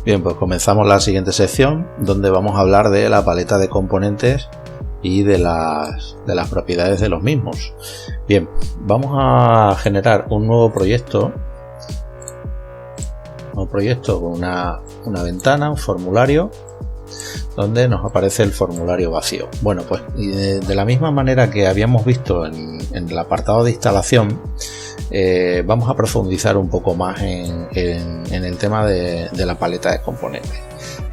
Bien, pues comenzamos la siguiente sección donde vamos a hablar de la paleta de componentes y de las propiedades de los mismos. Bien, vamos a generar un nuevo proyecto con una ventana, un formulario, donde nos aparece el formulario vacío. Bueno, pues de la misma manera que habíamos visto en el apartado de instalación, vamos a profundizar un poco más en el tema de la paleta de componentes.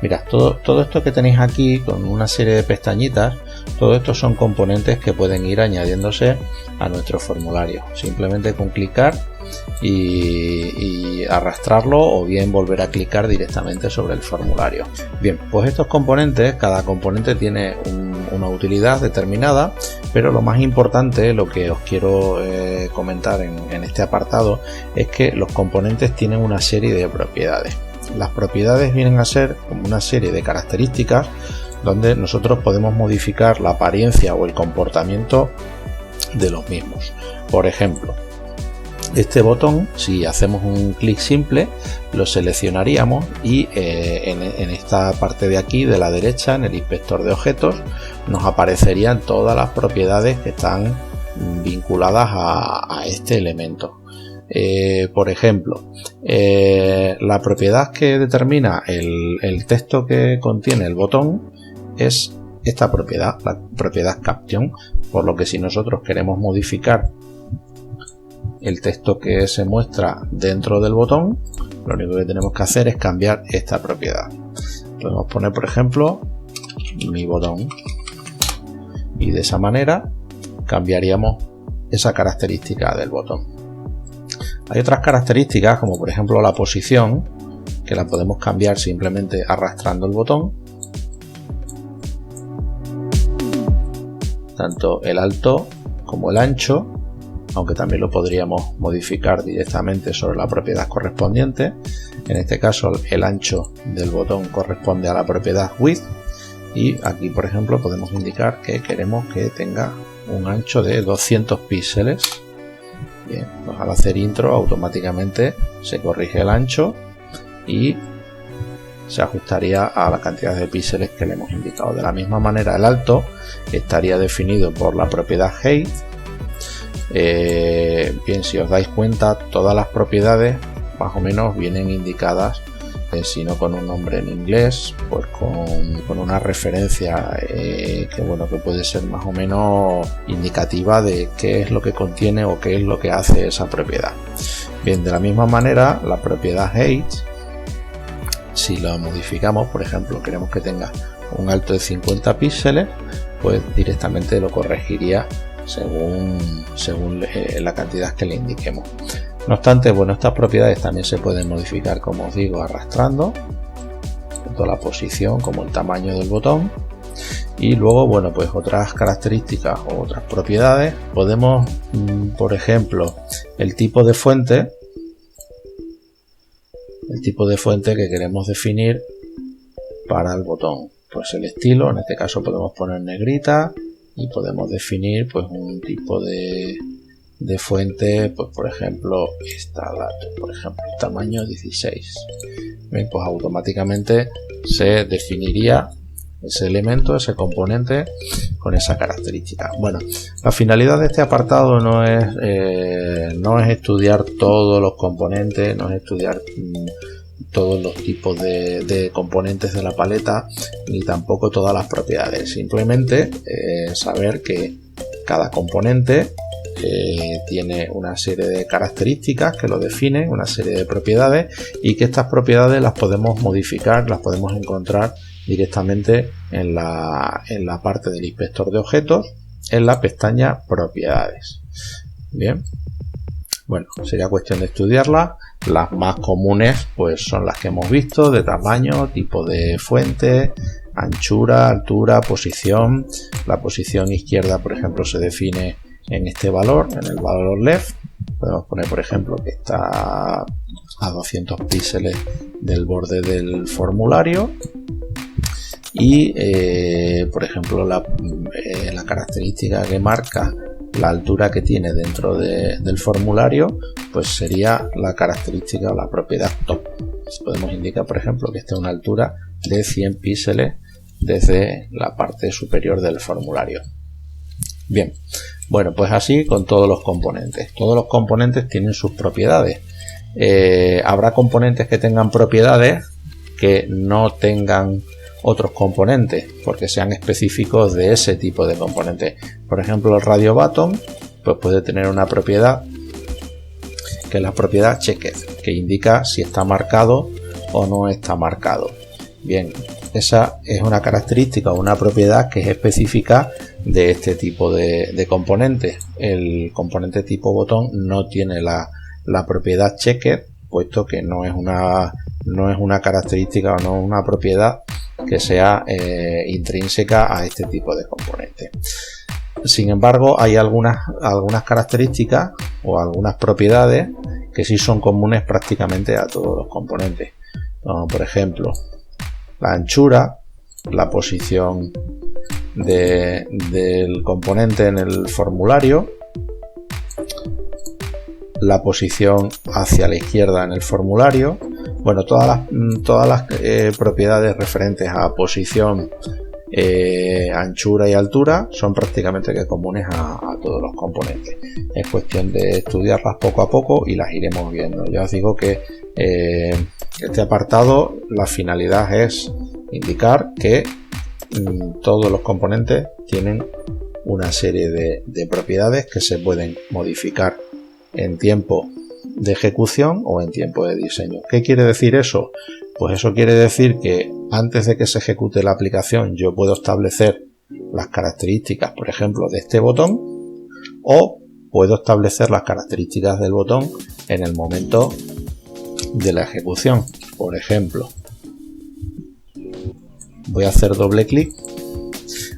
Mirad, todo esto que tenéis aquí con una serie de pestañitas, todo esto son componentes que pueden ir añadiéndose a nuestro formulario. Simplemente con clicar y arrastrarlo, o bien volver a clicar directamente sobre el formulario. Bien, pues estos componentes, cada componente tiene una utilidad determinada, pero lo más importante, lo que os quiero comentar en este apartado, es que los componentes tienen una serie de propiedades. Las propiedades vienen a ser como una serie de características donde nosotros podemos modificar la apariencia o el comportamiento de los mismos. Por ejemplo, este botón, si hacemos un clic simple, lo seleccionaríamos y en esta parte de aquí de la derecha, en el inspector de objetos, nos aparecerían todas las propiedades que están vinculadas a este elemento. Por ejemplo, la propiedad que determina el texto que contiene el botón es esta propiedad, la propiedad caption, por lo que si nosotros queremos modificar el texto que se muestra dentro del botón, lo único que tenemos que hacer es cambiar esta propiedad. Podemos poner, por ejemplo, mi botón, y de esa manera cambiaríamos esa característica del botón. Hay otras características, como por ejemplo la posición, que la podemos cambiar simplemente arrastrando el botón. Tanto el alto como el ancho, aunque también lo podríamos modificar directamente sobre la propiedad correspondiente. En este caso el ancho del botón corresponde a la propiedad width, y aquí por ejemplo podemos indicar que queremos que tenga un ancho de 200 píxeles. Bien, pues al hacer intro automáticamente se corrige el ancho y se ajustaría a la cantidad de píxeles que le hemos indicado. De la misma manera, el alto estaría definido por la propiedad height. Bien, si os dais cuenta, todas las propiedades más o menos vienen indicadas, si no con un nombre en inglés, pues con una referencia que puede ser más o menos indicativa de qué es lo que contiene o qué es lo que hace esa propiedad. Bien, de la misma manera, la propiedad height, si lo modificamos, por ejemplo, queremos que tenga un alto de 50 píxeles, pues directamente lo corregiría según la cantidad que le indiquemos. No obstante, bueno, estas propiedades también se pueden modificar, como os digo, arrastrando tanto la posición como el tamaño del botón. Y luego, bueno, pues otras características o otras propiedades, podemos, por ejemplo, el tipo de fuente que queremos definir para el botón. Pues el estilo, en este caso podemos poner negrita, y podemos definir pues un tipo de fuente, pues por ejemplo esta, por ejemplo tamaño 16. Bien, pues automáticamente se definiría ese elemento, ese componente con esa característica. Bueno, la finalidad de este apartado no es estudiar todos los componentes, no es estudiar todos los tipos de componentes de la paleta, ni tampoco todas las propiedades. Simplemente saber que cada componente tiene una serie de características que lo definen, una serie de propiedades, y que estas propiedades las podemos modificar, las podemos encontrar directamente en la parte del inspector de objetos, en la pestaña propiedades. Bien, bueno, sería cuestión de estudiarlas. Las más comunes pues son las que hemos visto, de tamaño, tipo de fuente, anchura, altura, posición. La posición izquierda, por ejemplo, se define en este valor, en el valor left. Podemos poner, por ejemplo, que está a 200 píxeles del borde del formulario. Y por ejemplo la característica que marca la altura que tiene dentro del formulario, pues sería la característica o la propiedad top. podemos indicar, por ejemplo, que esté a una altura de 100 píxeles desde la parte superior del formulario. Bien, bueno, pues así con todos los componentes. Todos los componentes tienen sus propiedades. Habrá componentes que tengan propiedades que no tengan otros componentes, porque sean específicos de ese tipo de componentes. Por ejemplo, el radio button pues puede tener una propiedad que es la propiedad checked, que indica si está marcado o no está marcado. Bien, esa es una característica o una propiedad que es específica de este tipo de componentes. El componente tipo botón no tiene la propiedad checked, puesto que no es una característica o no es una propiedad que sea intrínseca a este tipo de componentes. Sin embargo, hay algunas características o algunas propiedades que sí son comunes prácticamente a todos los componentes. Por ejemplo, la anchura, la posición del componente en el formulario, la posición hacia la izquierda en el formulario. Bueno, todas las propiedades referentes a posición, anchura y altura son prácticamente comunes a todos los componentes. Es cuestión de estudiarlas poco a poco y las iremos viendo. Ya os digo que este apartado, la finalidad es indicar que todos los componentes tienen una serie de propiedades que se pueden modificar en tiempo de ejecución o en tiempo de diseño. ¿Qué quiere decir eso? Pues eso quiere decir que antes de que se ejecute la aplicación yo puedo establecer las características, por ejemplo, de este botón, o puedo establecer las características del botón en el momento de la ejecución. Por ejemplo, voy a hacer doble clic.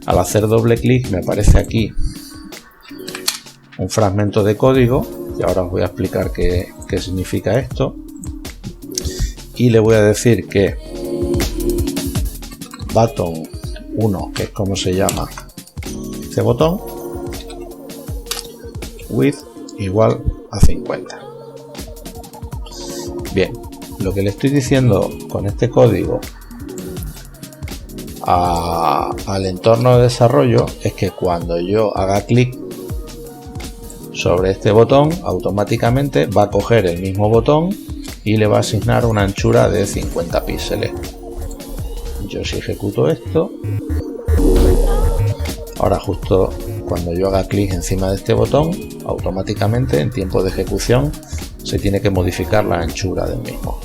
Al hacer doble clic me aparece aquí un fragmento de código y ahora os voy a explicar qué significa esto, y le voy a decir que button 1, que es como se llama este botón, width igual a 50. Bien, lo que le estoy diciendo con este código al entorno de desarrollo es que cuando yo haga clic sobre este botón, automáticamente va a coger el mismo botón y le va a asignar una anchura de 50 píxeles. Yo si ejecuto esto, ahora justo cuando yo haga clic encima de este botón, automáticamente en tiempo de ejecución se tiene que modificar la anchura del mismo.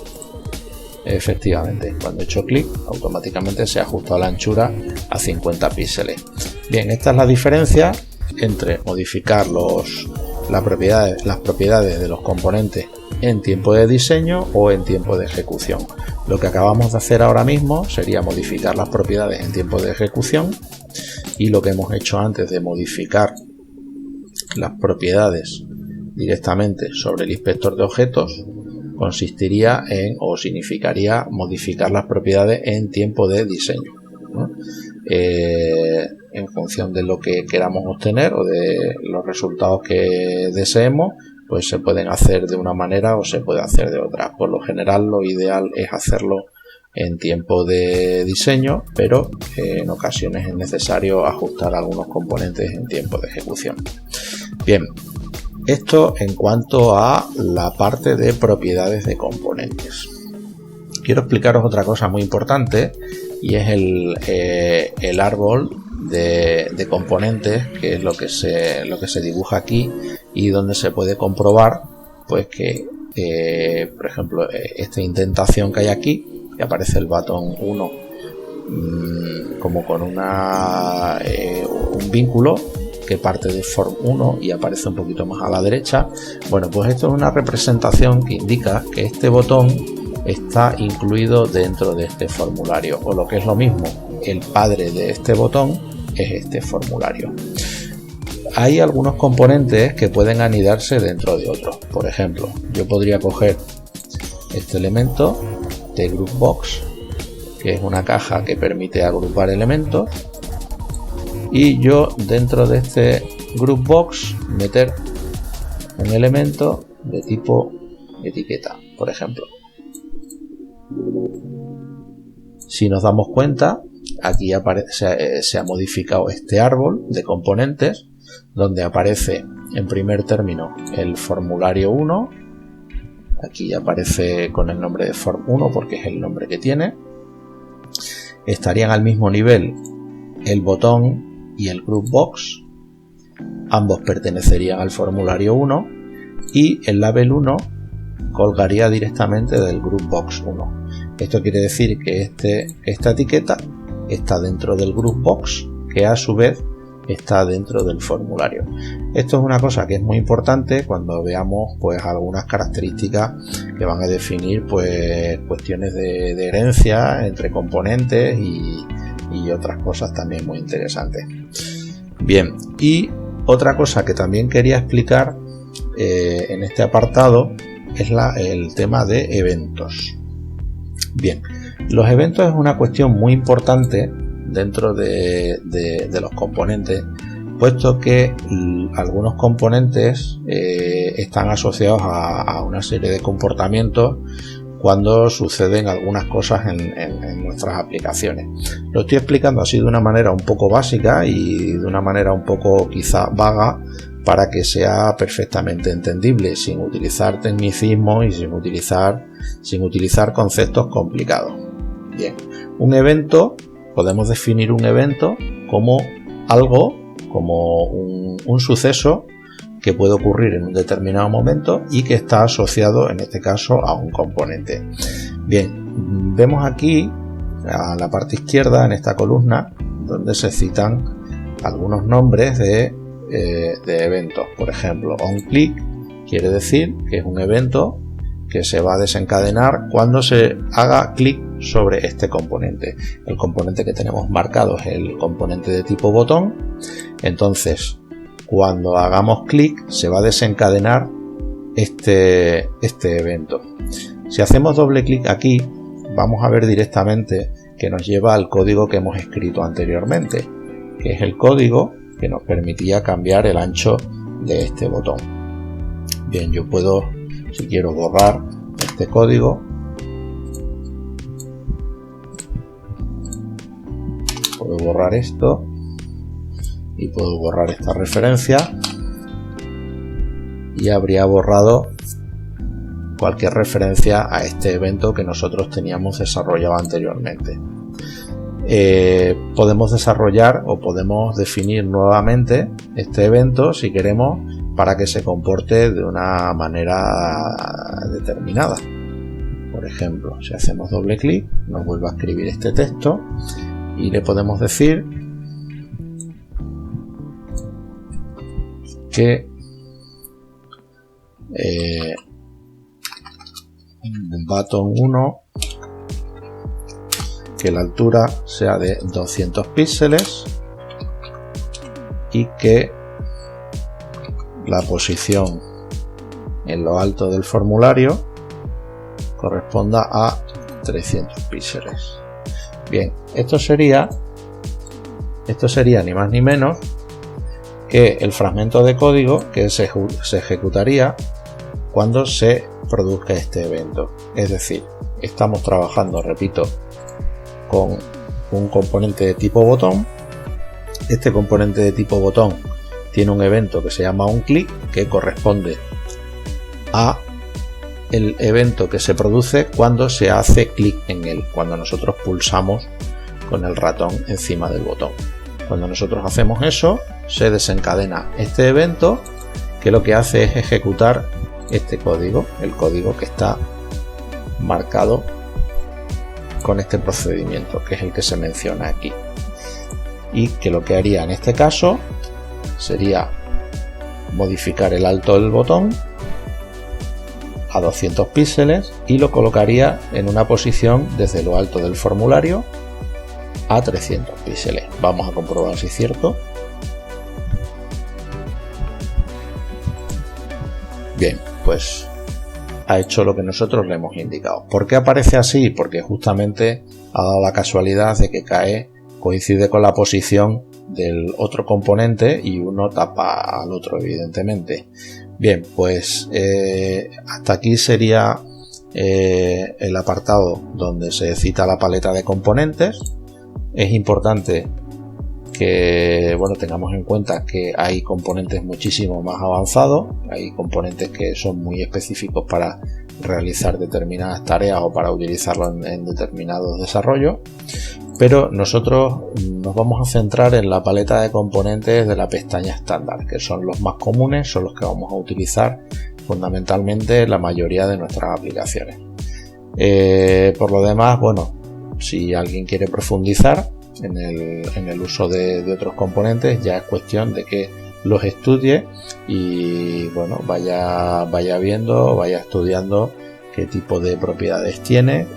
Efectivamente, cuando he hecho clic, automáticamente se ajusta la anchura a 50 píxeles. Bien, esta es la diferencia entre modificar las propiedades de los componentes en tiempo de diseño o en tiempo de ejecución. Lo que acabamos de hacer ahora mismo sería modificar las propiedades en tiempo de ejecución, y lo que hemos hecho antes de modificar las propiedades directamente sobre el inspector de objetos consistiría en, o significaría, modificar las propiedades en tiempo de diseño, ¿no? En función de lo que queramos obtener o de los resultados que deseemos, pues se pueden hacer de una manera o se puede hacer de otra. Por lo general, lo ideal es hacerlo en tiempo de diseño, pero en ocasiones es necesario ajustar algunos componentes en tiempo de ejecución. Bien, esto en cuanto a la parte de propiedades de componentes. Quiero explicaros otra cosa muy importante, y es el árbol de componentes, que es lo que se dibuja aquí y donde se puede comprobar pues que por ejemplo, esta indentación que hay aquí, que aparece el button 1 como con un vínculo que parte de form 1 y aparece un poquito más a la derecha. Bueno, pues esto es una representación que indica que este botón está incluido dentro de este formulario, o lo que es lo mismo, el padre de este botón es este formulario. Hay algunos componentes que pueden anidarse dentro de otros. Por ejemplo, yo podría coger este elemento de Groupbox, que es una caja que permite agrupar elementos, y yo dentro de este Groupbox meter un elemento de tipo etiqueta, por ejemplo. Si nos damos cuenta, aquí se ha modificado este árbol de componentes, donde aparece en primer término el formulario 1. Aquí aparece con el nombre de Form 1 porque es el nombre que tiene. Estarían al mismo nivel el botón y el group box. Ambos pertenecerían al formulario 1 y el label 1 colgaría directamente del group box 1. Esto quiere decir que esta etiqueta está dentro del group box, que a su vez está dentro del formulario. Esto es una cosa que es muy importante cuando veamos pues algunas características que van a definir pues cuestiones de herencia entre componentes y otras cosas también muy interesantes. Bien, y otra cosa que también quería explicar en este apartado es el tema de eventos. Bien, los eventos es una cuestión muy importante dentro de los componentes, puesto que algunos componentes están asociados a una serie de comportamientos cuando suceden algunas cosas en nuestras aplicaciones. Lo estoy explicando así de una manera un poco básica y de una manera un poco quizá vaga, para que sea perfectamente entendible, sin utilizar tecnicismos y sin utilizar conceptos complicados. Bien, un evento, podemos definir un evento como algo, como un suceso que puede ocurrir en un determinado momento y que está asociado, en este caso, a un componente. Bien, vemos aquí, a la parte izquierda, en esta columna, donde se citan algunos nombres de eventos. Por ejemplo, onClick quiere decir que es un evento que se va a desencadenar cuando se haga clic sobre este componente. El componente que tenemos marcado es el componente de tipo botón. Entonces, cuando hagamos clic se va a desencadenar este evento. Si hacemos doble clic aquí, vamos a ver directamente que nos lleva al código que hemos escrito anteriormente, que es el código que nos permitía cambiar el ancho de este botón. Bien, yo puedo, si quiero, borrar este código. Puedo borrar esto y puedo borrar esta referencia y habría borrado cualquier referencia a este evento que nosotros teníamos desarrollado anteriormente. Podemos desarrollar o podemos definir nuevamente este evento si queremos, para que se comporte de una manera determinada. Por ejemplo, si hacemos doble clic, nos vuelve a escribir este texto y le podemos decir que button 1, que la altura sea de 200 píxeles y que la posición en lo alto del formulario corresponda a 300 píxeles. Bien, esto sería ni más ni menos que el fragmento de código que se ejecutaría cuando se produzca este evento. Es decir, estamos trabajando, repito, con un componente de tipo botón. Este componente de tipo botón tiene un evento que se llama onClick, que corresponde a el evento que se produce cuando se hace clic en él, cuando nosotros pulsamos con el ratón encima del botón. Cuando nosotros hacemos eso, se desencadena este evento, que lo que hace es ejecutar este código, el código que está marcado con este procedimiento, que es el que se menciona aquí, y que lo que haría en este caso sería modificar el alto del botón a 200 píxeles y lo colocaría en una posición desde lo alto del formulario a 300 píxeles. Vamos a comprobar si es cierto. Bien, pues ha hecho lo que nosotros le hemos indicado. ¿Por qué aparece así? Porque justamente ha dado la casualidad de que coincide con la posición del otro componente y uno tapa al otro, evidentemente. Bien, pues hasta aquí sería el apartado donde se cita la paleta de componentes. Es importante que tengamos en cuenta que hay componentes muchísimo más avanzados, hay componentes que son muy específicos para realizar determinadas tareas o para utilizarlo en determinados desarrollos, pero nosotros nos vamos a centrar en la paleta de componentes de la pestaña estándar, que son los más comunes, son los que vamos a utilizar fundamentalmente la mayoría de nuestras aplicaciones. Por lo demás, si alguien quiere profundizar en el uso de otros componentes, ya es cuestión de que los estudie y vaya viendo, vaya estudiando qué tipo de propiedades tiene,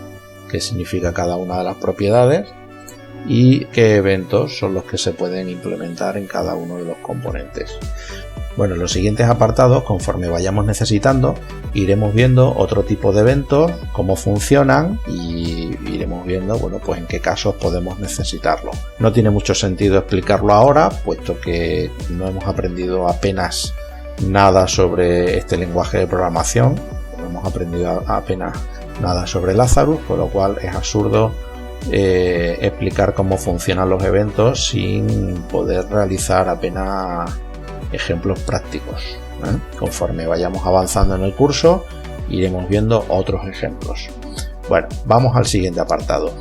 qué significa cada una de las propiedades y qué eventos son los que se pueden implementar en cada uno de los componentes. En los siguientes apartados, conforme vayamos necesitando, iremos viendo otro tipo de eventos, cómo funcionan y iremos viendo en qué casos podemos necesitarlo. No tiene mucho sentido explicarlo ahora, puesto que no hemos aprendido apenas nada sobre este lenguaje de programación, no hemos aprendido apenas nada sobre Lazarus, con lo cual es absurdo explicar cómo funcionan los eventos sin poder realizar apenas ejemplos prácticos. Conforme vayamos avanzando en el curso iremos viendo otros ejemplos. Vamos al siguiente apartado.